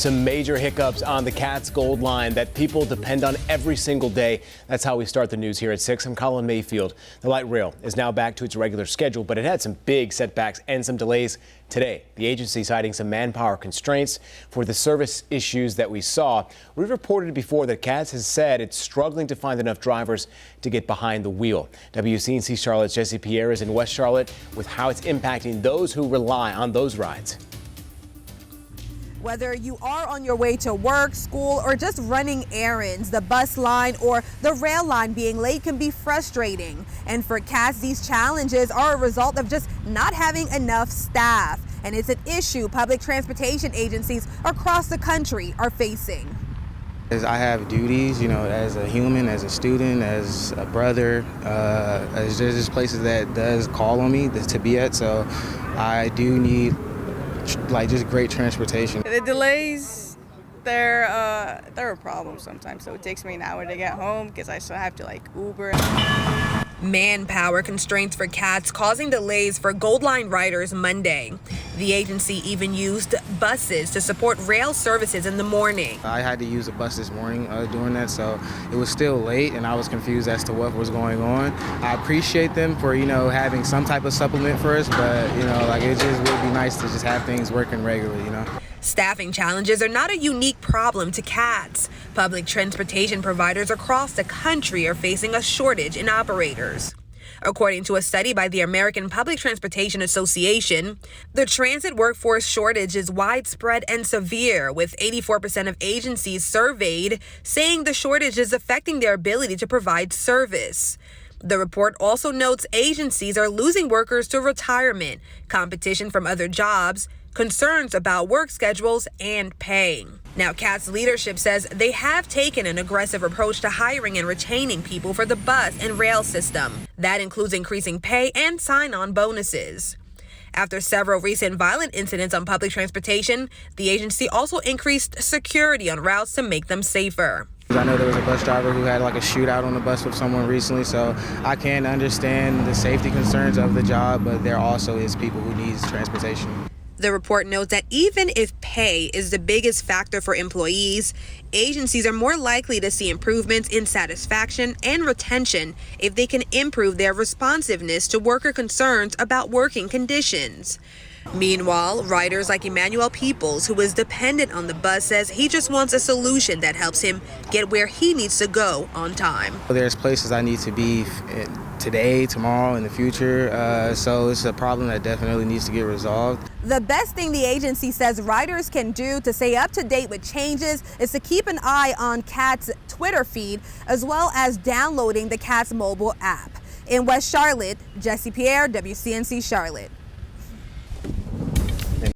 Some major hiccups on the CATS Gold Line that people depend on every single day. That's how we start the news here at 6. I'm Colin Mayfield. The light rail is now back to its regular schedule, but it had some big setbacks and some delays today. The agency citing some manpower constraints for the service issues that we saw. We've reported before that CATS has said it's struggling to find enough drivers to get behind the wheel. WCNC Charlotte's Jesse Pierre is in West Charlotte with how it's impacting those who rely on those rides. Whether you are on your way to work, school, or just running errands, the bus line or the rail line being late can be frustrating. And for CATS, these challenges are a result of just not having enough staff. And it's an issue public transportation agencies across the country are facing. I have duties, as a human, as a student, as a brother. There's just places that does call on me to be at, so I do need just great transportation. The delays, they're a problem sometimes. So it takes me an hour to get home because I still have to Uber. Manpower constraints for CATS causing delays for Gold Line riders Monday. The agency even used buses to support rail services in the morning. I had to use a bus this morning doing that, so it was still late and I was confused as to what was going on. I appreciate them for, having some type of supplement for us, but, it just would be nice to just have things working regularly, Staffing challenges are not a unique problem to CATS. Public transportation providers across the country are facing a shortage in operators. According to a study by the American Public Transportation Association, the transit workforce shortage is widespread and severe, with 84% of agencies surveyed saying the shortage is affecting their ability to provide service. The report also notes agencies are losing workers to retirement, competition from other jobs, concerns about work schedules, and pay. Now, CATS leadership says they have taken an aggressive approach to hiring and retaining people for the bus and rail system. That includes increasing pay and sign-on bonuses. After several recent violent incidents on public transportation, the agency also increased security on routes to make them safer. I know there was a bus driver who had a shootout on the bus with someone recently, so I can understand the safety concerns of the job, but there also is people who need transportation. The report notes that even if pay is the biggest factor for employees, agencies are more likely to see improvements in satisfaction and retention if they can improve their responsiveness to worker concerns about working conditions. Meanwhile, riders like Emmanuel Peoples, who is dependent on the bus, says he just wants a solution that helps him get where he needs to go on time. There's places I need to be today, tomorrow, in the future, so it's a problem that definitely needs to get resolved. The best thing the agency says riders can do to stay up to date with changes is to keep an eye on CATS' Twitter feed, as well as downloading the CATS mobile app. In West Charlotte, Jesse Pierre, WCNC Charlotte.